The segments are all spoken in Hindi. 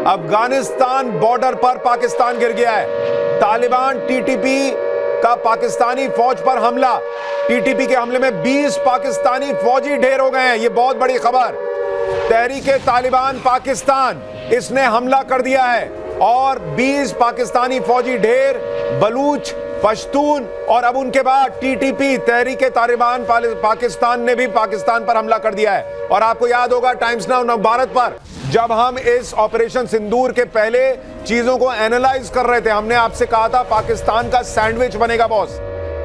अफगानिस्तान बॉर्डर पर पाकिस्तान गिर गया है। तालिबान टीटीपी का पाकिस्तानी फौज पर हमला। टीटीपी के हमले में 20 पाकिस्तानी फौजी ढेर हो गए हैं। यह बहुत बड़ी खबर। तहरीके तालिबान पाकिस्तान इसने हमला कर दिया है और 20 पाकिस्तानी फौजी ढेर, बलूच, पश्तून और अब उनके बाद टीटीपी तहरीके तालिबान पाकिस्तान ने भी पाकिस्तान पर हमला कर दिया है। और आपको याद होगा टाइम्स नाउ नवभारत पर जब हम इस ऑपरेशन सिंदूर के पहले चीजों को एनालाइज कर रहे थे, हमने आपसे कहा था पाकिस्तान का सैंडविच बनेगा बॉस,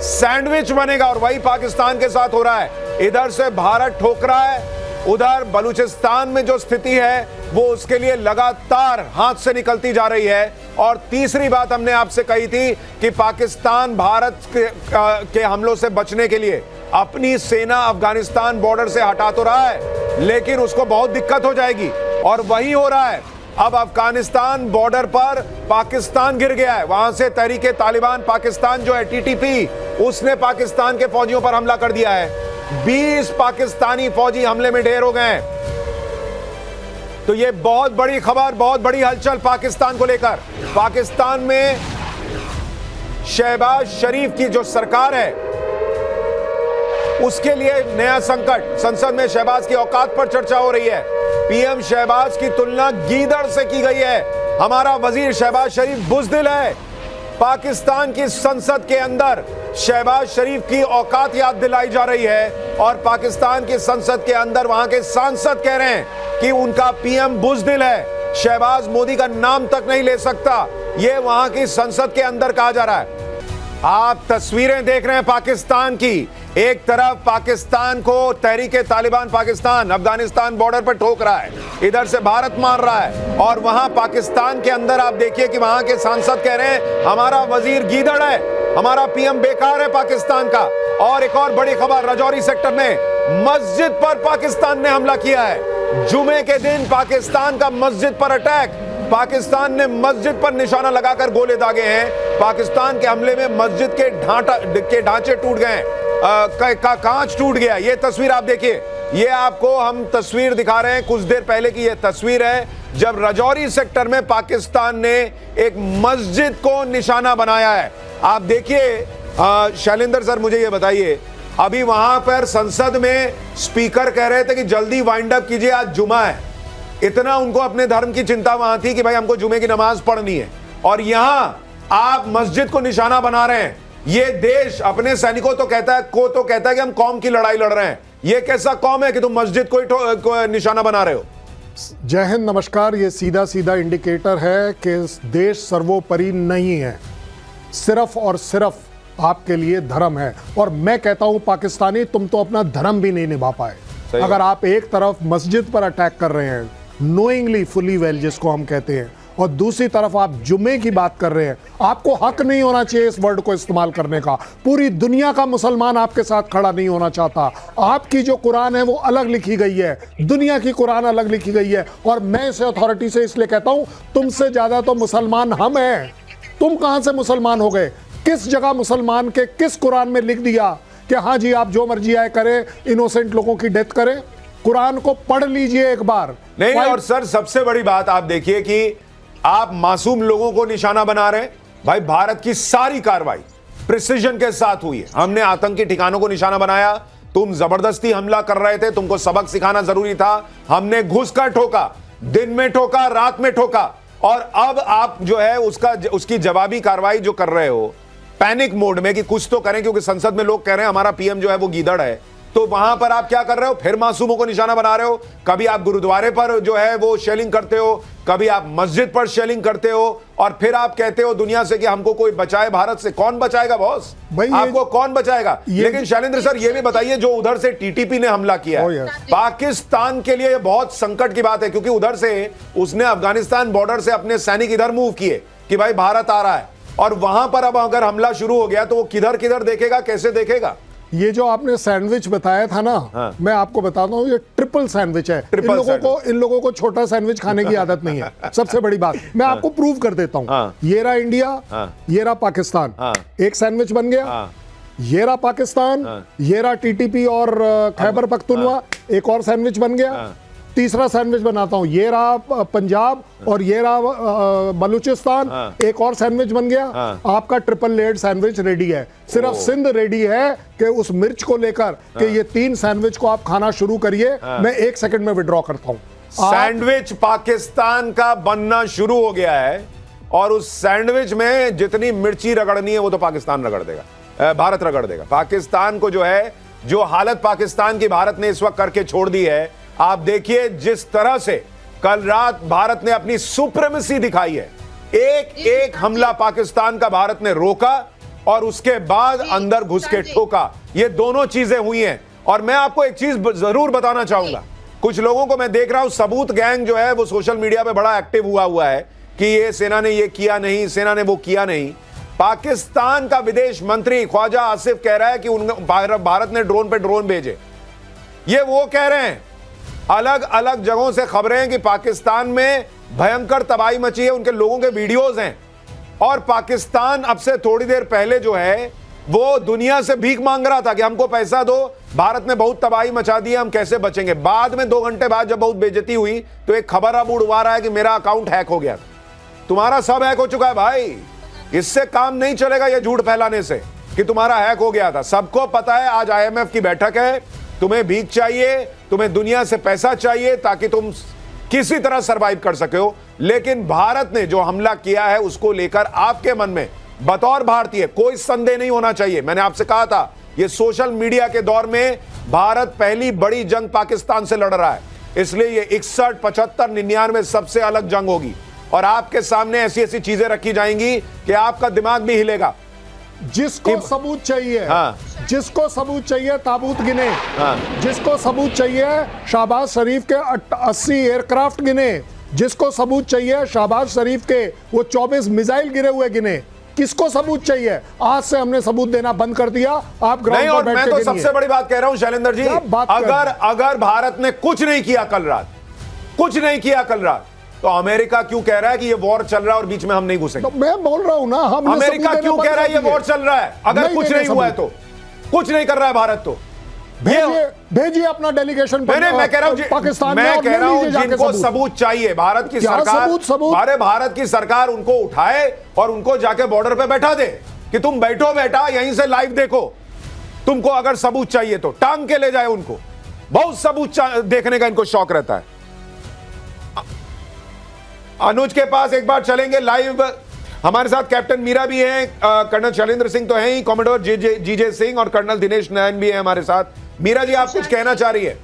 सैंडविच बनेगा। और वही पाकिस्तान के साथ हो रहा है। इधर से भारत ठोक रहा है, उधर बलूचिस्तान में जो स्थिति है वो उसके लिए लगातार हाथ से निकलती जा रही है। और तीसरी बात हमने आपसे कही थी कि पाकिस्तान भारत के हमलों से बचने के लिए अपनी सेना अफगानिस्तान बॉर्डर से हटा तो रहा है, लेकिन उसको बहुत दिक्कत हो जाएगी। और वही हो रहा है। अब अफगानिस्तान बॉर्डर पर पाकिस्तान गिर गया है। वहां से तहरीके तालिबान पाकिस्तान जो है टीटीपी, उसने पाकिस्तान के फौजियों पर हमला कर दिया है। 20 पाकिस्तानी फौजी हमले में ढेर हो गए हैं। तो यह बहुत बड़ी खबर, बहुत बड़ी हलचल पाकिस्तान को लेकर। पाकिस्तान में शहबाज शरीफ की जो सरकार है उसके लिए नया संकट। संसद में शहबाज की औकात पर चर्चा हो रही है। पीएम शहबाज की तुलना गीदड़ से की गई है। हमारा वजीर शहबाज शरीफ बुज़दिल है। पाकिस्तान की संसद के अंदर शहबाज शरीफ की औकात याद दिलाई जा रही है और पाकिस्तान की संसद के अंदर वहां के सांसद कह रहे हैं कि उनका पीएम बुज़दिल है, शहबाज मोदी का नाम तक नहीं ले सकता। यह वहां की संसद के अंदर कहा जा रहा है। आप तस्वीरें देख रहे हैं पाकिस्तान की। एक तरफ पाकिस्तान को तहरीके तालिबान पाकिस्तान अफगानिस्तान बॉर्डर पर ठोक रहा है, इधर से भारत मार रहा है। और वहां पाकिस्तान के अंदर आप देखिए कि वहां के सांसद कह रहे हैं हमारा वजीर गीदड़ है, हमारा पीएम बेकार है पाकिस्तान का। और एक और बड़ी खबर, राजौरी सेक्टर में मस्जिद पर पाकिस्तान ने हमला किया है। जुमे के दिन पाकिस्तान का मस्जिद पर अटैक। पाकिस्तान ने मस्जिद पर निशाना लगाकर गोले दागे हैं। पाकिस्तान के हमले में मस्जिद के ढांचे टूट गए, कांच टूट गया। ये तस्वीर आप देखिए। ये आपको हम तस्वीर दिखा रहे हैं कुछ देर पहले की। ये तस्वीर है जब राजौरी सेक्टर में पाकिस्तान ने एक मस्जिद को निशाना बनाया है। आप देखिए शैलेंद्र सर, मुझे ये बताइए, अभी वहां पर संसद में स्पीकर कह रहे थे कि जल्दी वाइंड अप कीजिए, आज जुमा है। इतना उनको अपने धर्म की चिंता वहां थी कि भाई हमको जुमे की नमाज पढ़नी है, और यहां आप मस्जिद को निशाना बना रहे हैं। ये देश अपने सैनिकों तो कहता है कि हम कौम की लड़ाई लड़ रहे हैं। ये कैसा कौम है कि तुम मस्जिद को निशाना बना रहे हो? जय हिंद, नमस्कार। ये सीधा सीधा इंडिकेटर है कि देश सर्वोपरि नहीं है, सिर्फ और सिर्फ आपके लिए धर्म है। और मैं कहता हूं पाकिस्तानी, तुम तो अपना धर्म भी नहीं निभा पाए। अगर आप एक तरफ मस्जिद पर अटैक कर रहे हैं नोइंगली, फुली वेल जिसको हम कहते हैं, और दूसरी तरफ आप जुम्मे की बात कर रहे हैं, आपको हक नहीं होना चाहिए इस वर्ड को इस्तेमाल करने का। पूरी दुनिया का मुसलमान आपके साथ खड़ा नहीं होना चाहता। आपकी जो कुरान है वो अलग लिखी गई है, दुनिया की कुरान अलग लिखी गई है। और मैं इसे अथॉरिटी से इसलिए कहता हूं, तुमसे ज्यादा तो मुसलमान हम हैं। तुम कहां से मुसलमान हो गए? किस जगह मुसलमान के किस कुरान में लिख दिया कि हाँ जी आप जो मर्जी आए करें, इनोसेंट लोगों की डेथ करें? कुरान को पढ़ लीजिए एक बार। नहीं, और सर सबसे बड़ी बात आप देखिए कि आप मासूम लोगों को निशाना बना रहे हैं। भाई भारत की सारी कार्रवाई प्रिसिजन के साथ हुई है। हमने आतंकी ठिकानों को निशाना बनाया, तुम जबरदस्ती हमला कर रहे थे, तुमको सबक सिखाना जरूरी था। हमने घुसकर ठोका, दिन में ठोका, रात में ठोका। और अब आप जो है उसकी जवाबी कार्रवाई जो कर रहे हो पैनिक मोड में कि कुछ तो करें, क्योंकि संसद में लोग कह रहे हैं हमारा पीएम जो है वो गीदड़ है। तो वहां पर आप क्या कर रहे हो? फिर मासूमों को निशाना बना रहे हो। कभी आप गुरुद्वारे पर जो है वो शेलिंग करते हो, कभी आप मस्जिद पर शेलिंग करते हो, और फिर आप कहते हो दुनिया से कि हमको कोई बचाए भारत से। कौन बचाएगा बॉस? आपको कौन बचाएगा? लेकिन शैलेंद्र सर ये भी बताइए, जो उधर से टीटीपी ने हमला किया है, पाकिस्तान के लिए बहुत संकट की बात है, क्योंकि उधर से उसने अफगानिस्तान बॉर्डर से अपने सैनिक इधर मूव किए कि भाई भारत आ रहा है, और वहां पर अब अगर हमला शुरू हो गया तो वो किधर किधर देखेगा, कैसे देखेगा? ये जो आपने सैंडविच बताया था ना, हाँ। मैं आपको बताता हूँ ये ट्रिपल सैंडविच है। इन लोगों को छोटा सैंडविच खाने की आदत नहीं है। सबसे बड़ी बात मैं आपको प्रूव कर देता हूँ। हाँ। ये रहा इंडिया, हाँ। ये रहा पाकिस्तान, हाँ। एक सैंडविच बन गया। हाँ। ये रहा पाकिस्तान, ये रहा टीटीपी और खैबर पख्तूनवा, एक और सैंडविच बन गया। तीसरा सैंडविच बनाता हूं, ये रहा पंजाब और ये रहा बलूचिस्तान, एक और सैंडविच बन गया, आपका ट्रिपल लेयर्ड सैंडविच रेडी है। सिर्फ सिंध रेडी है कि उस मिर्च को लेकर कि ये 3 सैंडविच को आप खाना शुरू करिए। मैं 1 सेकंड में विड्रॉ करता हूं। सैंडविच पाकिस्तान का बनना शुरू हो गया है और उस सैंडविच में जितनी मिर्ची रगड़नी है वो तो पाकिस्तान रगड़ देगा, भारत रगड़ देगा। पाकिस्तान को जो है, जो हालत पाकिस्तान की भारत ने इस वक्त करके छोड़ दी है, आप देखिए जिस तरह से कल रात भारत ने अपनी सुप्रीमेसी दिखाई है। एक एक हमला पाकिस्तान का भारत ने रोका और उसके बाद अंदर घुस के ठोका। ये दोनों चीजें हुई हैं। और मैं आपको एक चीज जरूर बताना चाहूंगा, कुछ लोगों को मैं देख रहा हूं, सबूत गैंग जो है वो सोशल मीडिया पे बड़ा एक्टिव हुआ है कि ये सेना ने ये किया नहीं, सेना ने वो किया नहीं। पाकिस्तान का विदेश मंत्री ख्वाजा आसिफ कह रहा है कि भारत ने ड्रोन पे ड्रोन भेजे। ये वो कह रहे हैं, अलग अलग जगहों से खबरें हैं कि पाकिस्तान में भयंकर तबाही मची है, उनके लोगों के वीडियोस हैं। और पाकिस्तान अब से थोड़ी देर पहले जो है वो दुनिया से भीख मांग रहा था कि हमको पैसा दो, भारत ने बहुत तबाही मचा दी है, हम कैसे बचेंगे। बाद में 2 घंटे बाद जब बहुत बेइज्जती हुई तो एक खबर अब उड़वा रहा है कि मेरा अकाउंट हैक हो गया। तुम्हारा सब हैक हो चुका है भाई, इससे काम नहीं चलेगा ये झूठ फैलाने से कि तुम्हारा हैक हो गया था। सबको पता है आज IMF की बैठक है, तुम्हें भीख चाहिए, तुम्हें दुनिया से पैसा चाहिए ताकि तुम किसी तरह सरवाइव कर सके हो। लेकिन भारत ने जो हमला किया है उसको लेकर आपके मन में बतौर भारतीय कोई संदेह नहीं होना चाहिए। मैंने आपसे कहा था ये सोशल मीडिया के दौर में भारत पहली बड़ी जंग पाकिस्तान से लड़ रहा है, इसलिए ये 61, 75, 99 सबसे अलग जंग होगी और आपके सामने ऐसी ऐसी चीजें रखी जाएंगी कि आपका दिमाग भी हिलेगा। जिसको सबूत चाहिए, जिसको सबूत चाहिए ताबूत गिने, जिसको सबूत चाहिए शहबाज शरीफ के 80 एयरक्राफ्ट गिने, जिसको सबूत चाहिए शहबाज शरीफ के वो 24 मिसाइल गिरे हुए गिने। किसको सबूत चाहिए? आज से हमने सबूत देना बंद कर दिया। आप ग्राउंड पर बैठ के मैं तो सबसे बड़ी बात कह रहा हूं शैलेंद्र जी, अगर भारत ने कुछ नहीं किया कल रात, कुछ नहीं किया कल रात, तो अमेरिका क्यों कह रहा है कि ये वॉर चल रहा है और बीच में हम नहीं घुसेंगे? तो मैं बोल रहा हूं ना, हम अमेरिका क्यों कह रहा है ये वॉर चल रहा है? अगर कुछ नहीं हुआ है तो कुछ नहीं कर रहा है भारत, तो भेजिए अपना डेलीगेशन। मैं कह रहा हूं पाकिस्तान में, मैं कह रहा हूं जिनको सबूत चाहिए, भारत की सरकार, हमारे भारत की सरकार उनको उठाए और उनको जाके बॉर्डर पे बैठा दे कि तुम बैठो बेटा, यहीं से लाइव देखो। तुमको अगर सबूत चाहिए तो टांग के ले जाए उनको। बहुत सबूत देखने का इनको शौक रहता है। अनुज के पास एक बार चलेंगे लाइव, हमारे साथ कैप्टन मीरा भी हैं, कर्नल शैलेंद्र सिंह तो हैं ही, कॉमोडोर जीजे सिंह और कर्नल दिनेश नयन भी हैं हमारे साथ। मीरा जी, आप कुछ कहना चाह रही है?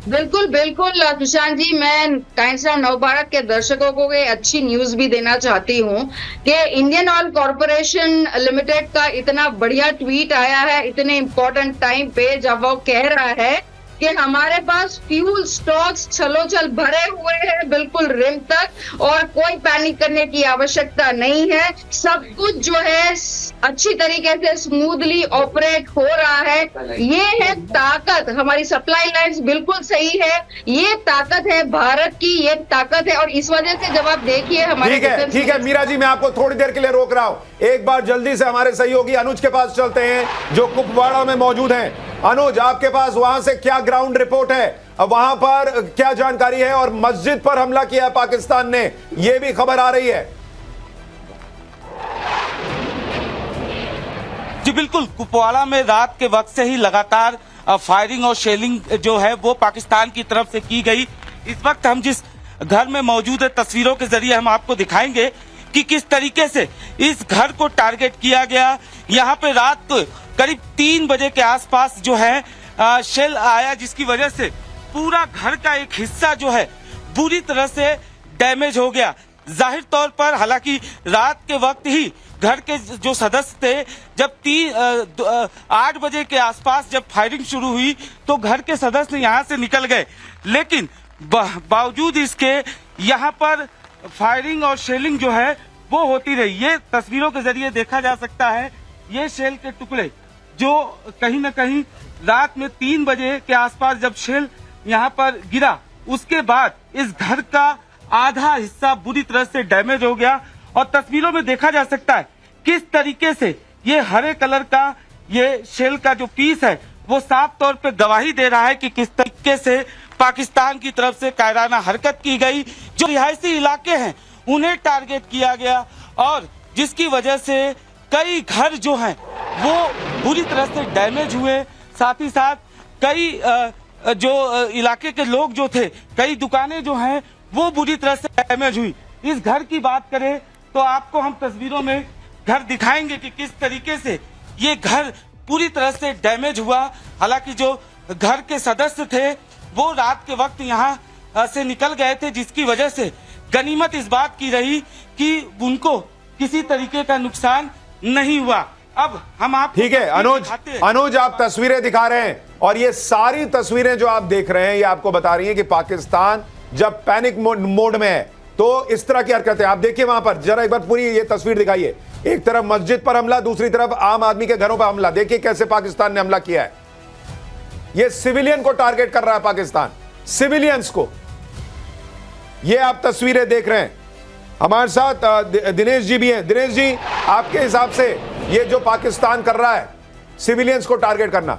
बिल्कुल बिल्कुल सुशांत जी, मैं टाइम्स ऑफ नवभारत के दर्शकों को ये अच्छी न्यूज भी देना चाहती हूँ कि इंडियन ऑयल कॉरपोरेशन लिमिटेड का इतना बढ़िया ट्वीट आया है इतने इम्पोर्टेंट टाइम पे, जब वो कह रहा है कि हमारे पास फ्यूल स्टॉक्स छलोछल भरे हुए हैं बिल्कुल रिम तक और कोई पैनिक करने की आवश्यकता नहीं है। सब कुछ जो है अच्छी तरीके से स्मूथली ऑपरेट हो रहा है। ये है ताकत, हमारी सप्लाई लाइंस बिल्कुल सही है, ये ताकत है भारत की, ये ताकत है। और इस वजह से जब आप देखिए हमारे, ठीक है मीरा जी, मैं आपको थोड़ी देर के लिए रोक रहा हूं। एक बार जल्दी से हमारे सहयोगी अनुज के पास चलते हैं जो कुपवाड़ा में मौजूद हैं। अनुज, आपके पास वहां से क्या ग्राउंड रिपोर्ट है, वहां पर क्या जानकारी है? और मस्जिद पर हमला किया पाकिस्तान ने, यह भी खबर आ रही है। जी बिल्कुल, कुपवाड़ा में रात के वक्त से ही लगातार फायरिंग और शेलिंग जो है वो पाकिस्तान की तरफ से की गई। इस वक्त हम जिस घर में मौजूद है, तस्वीरों के जरिए हम आपको दिखाएंगे कि किस तरीके से इस घर को टारगेट किया गया। यहाँ पे रात करीब 3 बजे के आसपास जो है शेल आया, जिसकी वजह से पूरा घर का एक हिस्सा जो है बुरी तरह से डैमेज हो गया। जाहिर तौर पर हालांकि रात के वक्त ही घर के जो सदस्य थे, जब 8 बजे के आसपास जब फायरिंग शुरू हुई तो घर के सदस्य यहाँ से निकल गए, लेकिन बावजूद इसके यहाँ पर फायरिंग और शेलिंग जो है वो होती रही। ये तस्वीरों के जरिए देखा जा सकता है, ये शेल के टुकड़े जो कहीं न कहीं रात में 3 बजे के आसपास जब शेल यहाँ पर गिरा, उसके बाद इस घर का आधा हिस्सा बुरी तरह से डैमेज हो गया। और तस्वीरों में देखा जा सकता है किस तरीके से ये हरे कलर का ये शेल का जो पीस है वो साफ तौर पे गवाही दे रहा है कि किस तरीके से पाकिस्तान की तरफ से कायराना हरकत की गई। जो रिहायशी इलाके हैं उन्हें टारगेट किया गया और जिसकी वजह से कई घर जो हैं वो बुरी तरह से डैमेज हुए। साथ ही साथ कई जो इलाके के लोग जो थे, कई दुकानें जो हैं वो बुरी तरह से डैमेज हुई। इस घर की बात करें तो आपको हम तस्वीरों में घर दिखाएंगे कि किस तरीके से ये घर पूरी तरह से डैमेज हुआ। हालांकि जो घर के सदस्य थे वो रात के वक्त यहाँ से निकल गए थे, जिसकी वजह से गनीमत इस बात की रही कि उनको किसी तरीके का नुकसान नहीं हुआ। अब हम आप ठीक है अनुज आप तस्वीरें दिखा रहे हैं और ये सारी तस्वीरें जो आप देख रहे हैं ये आपको बता रही हैं कि पाकिस्तान जब पैनिक मोड में है तो इस तरह की हरकतें। आप देखिए वहां पर जरा एक बार पूरी ये तस्वीर दिखाइए। एक तरफ मस्जिद पर हमला, दूसरी तरफ आम आदमी के घरों पर हमला। देखिए कैसे पाकिस्तान ने हमला किया है। ये सिविलियन को टारगेट कर रहा है पाकिस्तान, सिविलियंस को। ये आप तस्वीरें देख रहे हैं। हमारे साथ दिनेश जी भी हैं। दिनेश जी, आपके हिसाब से ये जो पाकिस्तान कर रहा है सिविलियंस को टारगेट करना,